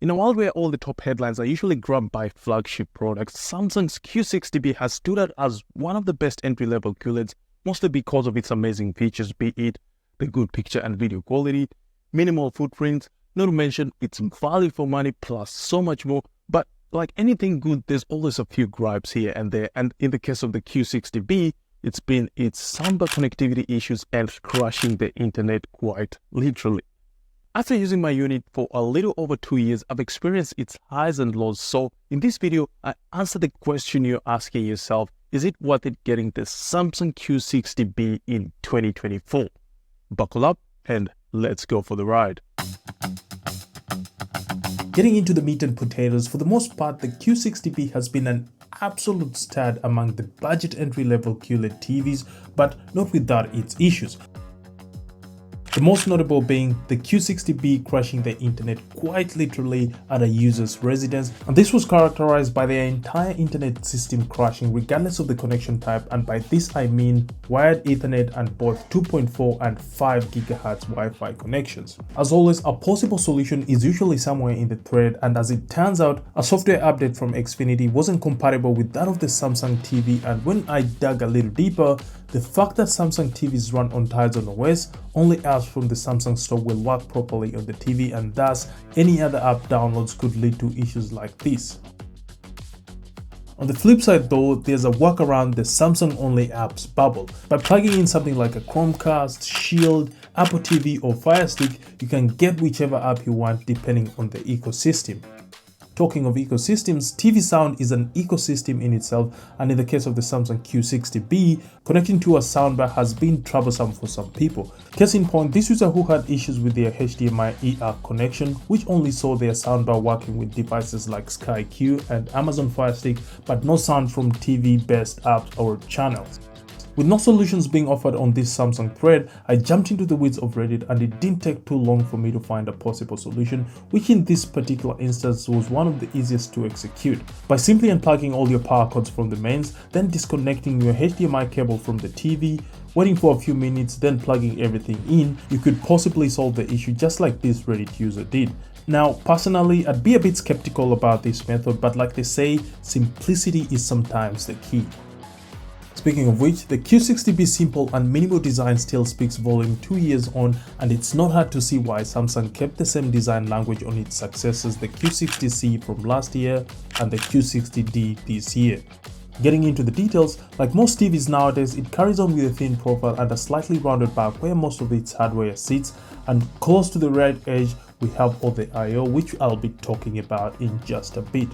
In a world where all the top headlines are usually grabbed by flagship products, Samsung's Q60B has stood out as one of the best entry-level QLEDs, mostly because of its amazing features, be it the good picture and video quality, minimal footprints, not to mention its value for money plus so much more. But like anything good, there's always a few gripes here and there, and in the case of the Q60B, it's been its soundbar connectivity issues and crashing the internet quite literally. After using my unit for a little over 2 years, I've experienced its highs and lows. So in this video, I answer the question you're asking yourself: is it worth it getting the Samsung Q60B in 2024? Buckle up and let's go for the ride. Getting into the meat and potatoes, for the most part, the Q60B has been an absolute stud among the budget entry-level QLED TVs, but not without its issues. The most notable being the Q60B crashing the internet quite literally at a user's residence, and this was characterized by their entire internet system crashing regardless of the connection type, and by this I mean wired Ethernet and both 2.4 and 5 GHz Wi-Fi connections. As always, a possible solution is usually somewhere in the thread, and as it turns out, a software update from Xfinity wasn't compatible with that of the Samsung TV, and when I dug a little deeper, the fact that Samsung TVs run on Samsung O.S, only apps from the Samsung store will work properly on the TV, and thus any other app downloads could lead to issues like this. On the flip side though, there's a workaround the Samsung only apps bubble. By plugging in something like a Chromecast, Shield, Apple TV or Fire Stick, you can get whichever app you want depending on the ecosystem. Talking of ecosystems, TV sound is an ecosystem in itself, and in the case of the Samsung Q60B, connecting to a soundbar has been troublesome for some people. Case in point, this user who had issues with their HDMI ER connection, which only saw their soundbar working with devices like Sky Q and Amazon Fire Stick, but no sound from TV-based apps or channels. With no solutions being offered on this Samsung thread, I jumped into the weeds of Reddit, and it didn't take too long for me to find a possible solution, which in this particular instance was one of the easiest to execute. By simply unplugging all your power cords from the mains, then disconnecting your HDMI cable from the TV, waiting for a few minutes, then plugging everything in, you could possibly solve the issue just like this Reddit user did. Now, personally, I'd be a bit skeptical about this method, but like they say, simplicity is sometimes the key. Speaking of which, the Q60B's simple and minimal design still speaks volume 2 years on, and it's not hard to see why Samsung kept the same design language on its successors, the Q60C from last year and the Q60D this year. Getting into the details, like most TVs nowadays, it carries on with a thin profile and a slightly rounded back where most of its hardware sits, and close to the right edge we have all the I/O, which I'll be talking about in just a bit.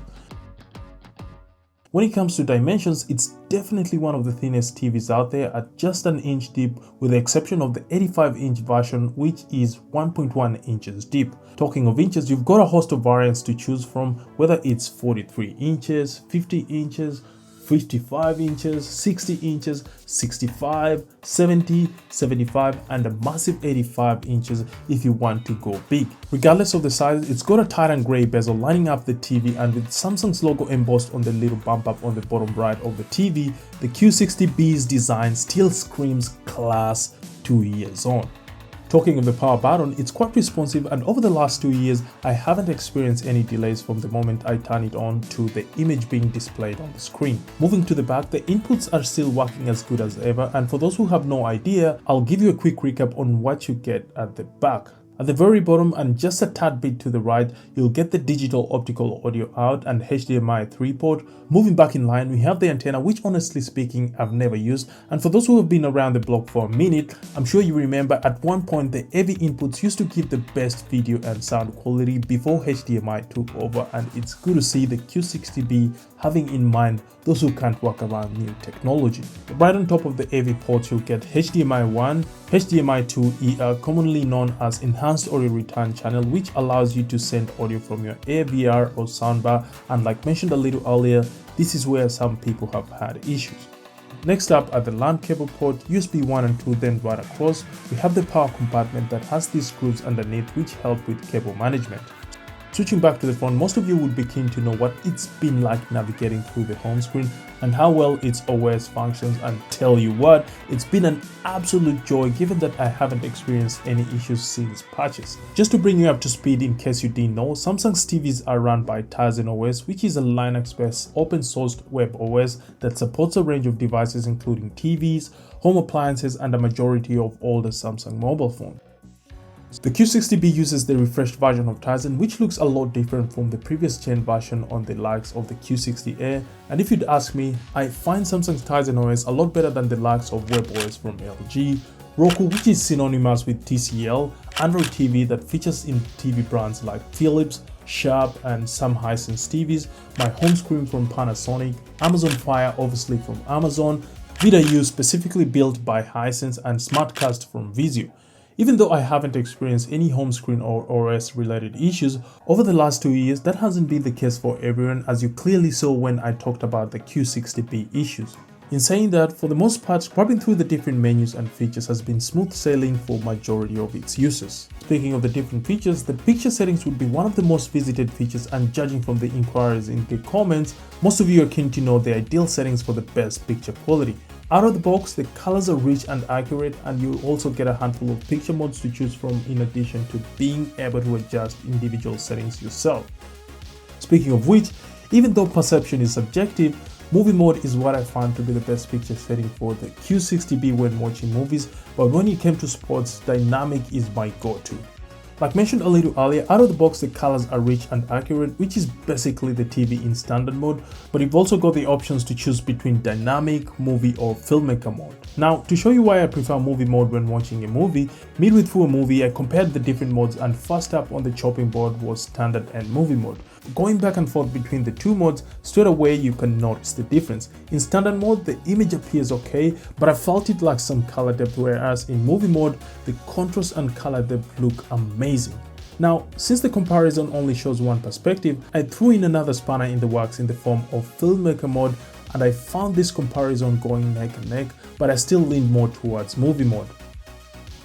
When it comes to dimensions, it's definitely one of the thinnest TVs out there at just an inch deep, with the exception of the 85-inch version, which is 1.1 inches deep. Talking of inches, you've got a host of variants to choose from, whether it's 43 inches, 50 inches, 55 inches, 60 inches, 65, 70, 75 and a massive 85 inches if you want to go big. Regardless of the size, it's got a Titan grey bezel lining up the TV, and with Samsung's logo embossed on the little bump up on the bottom right of the TV, the Q60B's design still screams class 2 years on. Talking of the power button, it's quite responsive, and over the last 2 years, I haven't experienced any delays from the moment I turn it on to the image being displayed on the screen. Moving to the back, the inputs are still working as good as ever, and for those who have no idea, I'll give you a quick recap on what you get at the back. At the very bottom and just a tad bit to the right, you'll get the digital optical audio out and HDMI 3 port. Moving back in line, we have the antenna, which honestly speaking I've never used, and for those who have been around the block for a minute, I'm sure you remember at one point the AV inputs used to give the best video and sound quality before HDMI took over, and it's good to see the Q60B having in mind those who can't work around new technology. Right on top of the AV ports, you'll get HDMI 1, HDMI 2 ER, commonly known as Enhanced Audio Return Channel, which allows you to send audio from your AVR or soundbar, and like mentioned a little earlier, this is where some people have had issues. Next up at the LAN cable port, USB 1 and 2, then right across, we have the power compartment that has these screws underneath which help with cable management. Switching back to the front, most of you would be keen to know what it's been like navigating through the home screen and how well its OS functions, and tell you what, it's been an absolute joy given that I haven't experienced any issues since patches. Just to bring you up to speed in case you didn't know, Samsung's TVs are run by Tizen OS, which is a Linux-based open-sourced web OS that supports a range of devices including TVs, home appliances, and a majority of older Samsung mobile phones. The Q60B uses the refreshed version of Tizen, which looks a lot different from the previous gen version on the likes of the Q60A, and if you'd ask me, I find Samsung's Tizen OS a lot better than the likes of WebOS from LG, Roku, which is synonymous with TCL, Android TV that features in TV brands like Philips, Sharp, and some Hisense TVs, my home screen from Panasonic, Amazon Fire obviously from Amazon, VidaU specifically built by Hisense, and SmartCast from Vizio. Even though I haven't experienced any home screen or OS related issues over the last 2 years, that hasn't been the case for everyone, as you clearly saw when I talked about the Q60B issues. In saying that, for the most part, scrubbing through the different menus and features has been smooth sailing for majority of its users. Speaking of the different features, the picture settings would be one of the most visited features, and judging from the inquiries in the comments, most of you are keen to know the ideal settings for the best picture quality. Out of the box, the colors are rich and accurate, and you also get a handful of picture modes to choose from in addition to being able to adjust individual settings yourself. Speaking of which, even though perception is subjective, movie mode is what I found to be the best picture setting for the Q60B when watching movies, but when it came to sports, dynamic is my go-to. Like mentioned a little earlier, out of the box the colors are rich and accurate, which is basically the TV in standard mode, but you've also got the options to choose between dynamic, movie, or filmmaker mode. Now, to show you why I prefer movie mode when watching a movie, midway through a movie I compared the different modes, and first up on the chopping board was standard and movie mode. Going back and forth between the two modes, straight away you can notice the difference. In standard mode, the image appears okay, but I felt it lacks some color depth, whereas in movie mode, the contrast and color depth look amazing. Now, since the comparison only shows one perspective, I threw in another spanner in the works in the form of filmmaker mode, and I found this comparison going neck and neck, but I still leaned more towards movie mode.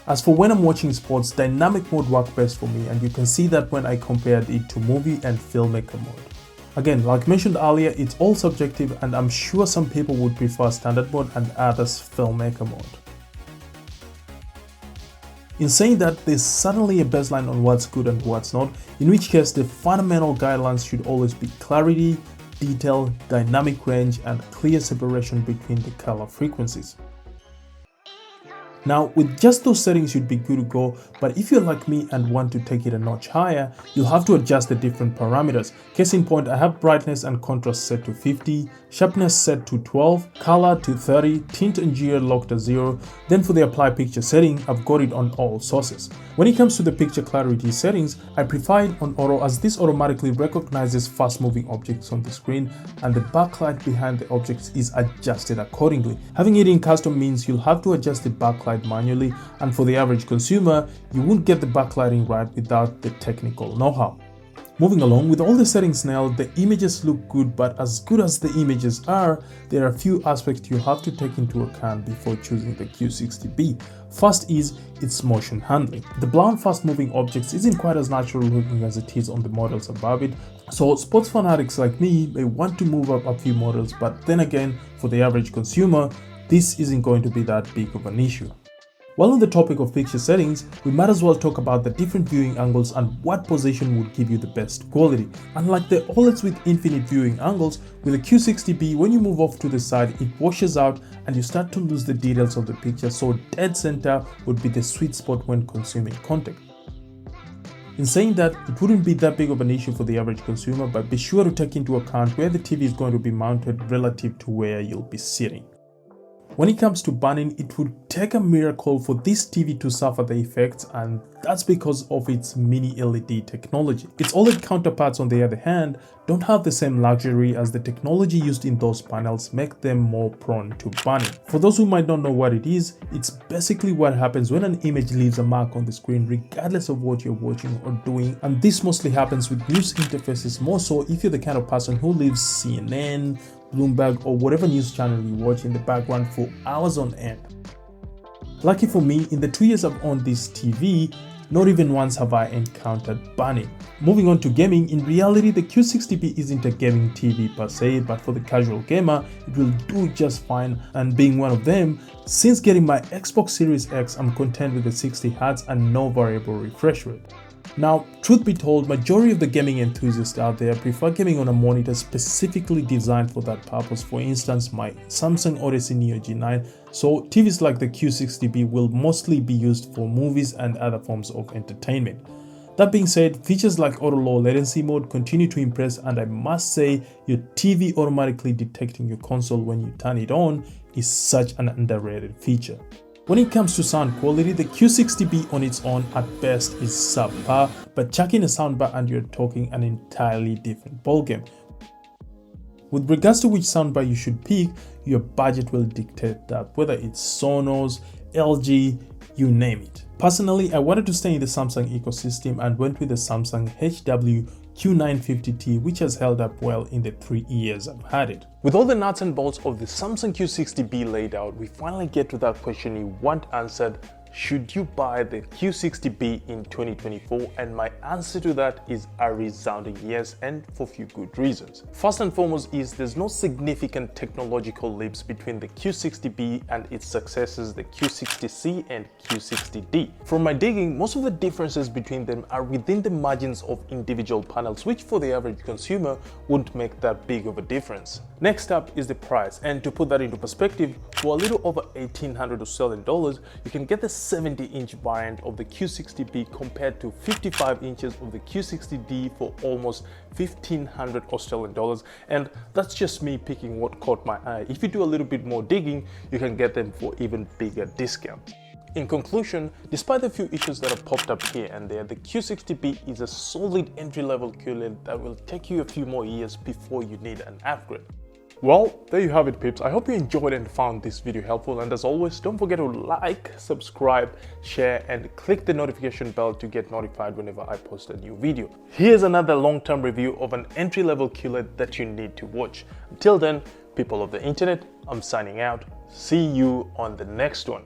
As for when I'm watching sports, dynamic mode worked best for me, and you can see that when I compared it to movie and filmmaker mode. Again, like mentioned earlier, it's all subjective, and I'm sure some people would prefer standard mode and others filmmaker mode. In saying that, there's suddenly a baseline on what's good and what's not, in which case the fundamental guidelines should always be clarity, detail, dynamic range, and clear separation between the color frequencies. Now, with just those settings you'd be good to go, but if you're like me and want to take it a notch higher, you'll have to adjust the different parameters. Case in point, I have brightness and contrast set to 50, sharpness set to 12, color to 30, tint and gear locked to 0. Then for the apply picture setting, I've got it on all sources. When it comes to the picture clarity settings, I prefer it on auto, as this automatically recognizes fast moving objects on the screen, and the backlight behind the objects is adjusted accordingly. Having it in custom means you'll have to adjust the backlight manually, and for the average consumer, you won't get the backlighting right without the technical know-how. Moving along, with all the settings nailed, the images look good, but as good as the images are, there are a few aspects you have to take into account before choosing the Q60B. First is its motion handling. The blunt fast moving objects isn't quite as natural looking as it is on the models above it, so sports fanatics like me may want to move up a few models, but then again, for the average consumer, this isn't going to be that big of an issue. While on the topic of picture settings, we might as well talk about the different viewing angles and what position would give you the best quality. Unlike the OLEDs with infinite viewing angles, with the Q60B, when you move off to the side, it washes out and you start to lose the details of the picture, so dead center would be the sweet spot when consuming content. In saying that, it wouldn't be that big of an issue for the average consumer, but be sure to take into account where the TV is going to be mounted relative to where you'll be sitting. When it comes to burn-in, it would take a miracle for this TV to suffer the effects, and that's because of its mini LED technology. Its OLED counterparts, on the other hand, don't have the same luxury, as the technology used in those panels make them more prone to burn-in. For those who might not know what it is, it's basically what happens when an image leaves a mark on the screen regardless of what you're watching or doing, and this mostly happens with news interfaces, more so if you're the kind of person who leaves CNN, Bloomberg, or whatever news channel you watch in the background for hours on end. Lucky for me, in the 2 years I've owned this TV, Not even once have I encountered burning. Moving on to gaming, in reality the Q60B isn't a gaming TV per se, but for the casual gamer it will do just fine, and being one of them, since getting my Xbox Series X I'm content with the 60Hz and no variable refresh rate. Now, truth be told, majority of the gaming enthusiasts out there prefer gaming on a monitor specifically designed for that purpose. For instance, my Samsung Odyssey Neo G9. So TVs like the Q60B will mostly be used for movies and other forms of entertainment. That being said, features like auto low latency mode continue to impress, and I must say your TV automatically detecting your console when you turn it on is such an underrated feature. When it comes to sound quality, the Q60B on its own at best is subpar, but chuck in a soundbar and you're talking an entirely different ballgame. With regards to which soundbar you should pick, your budget will dictate that, whether it's Sonos, LG, you name it. Personally, I wanted to stay in the Samsung ecosystem and went with the Samsung HW Q950T, which has held up well in the 3 years I've had it. With all the nuts and bolts of the Samsung Q60B laid out, we finally get to that question you want answered: should you buy the Q60B in 2024? And my answer to that is a resounding yes, and for a few good reasons. First and foremost is there's no significant technological leaps between the Q60B and its successors, the Q60C and Q60D. From my digging, most of the differences between them are within the margins of individual panels, which for the average consumer wouldn't make that big of a difference. Next up is the price, and to put that into perspective, for a little over $1,800 Australian dollars, you can get the 70-inch variant of the Q60B compared to 55 inches of the Q60D for almost $1,500 Australian dollars, and that's just me picking what caught my eye. If you do a little bit more digging, you can get them for even bigger discounts. In conclusion, despite the few issues that have popped up here and there, the Q60B is a solid entry-level QLED that will take you a few more years before you need an upgrade. Well, there you have it, peeps. I hope you enjoyed and found this video helpful, and as always, don't forget to like, subscribe, share and click the notification bell to get notified whenever I post a new video. Here's another long-term review of an entry-level QLED that you need to watch. Until then, people of the internet, I'm signing out. See you on the next one.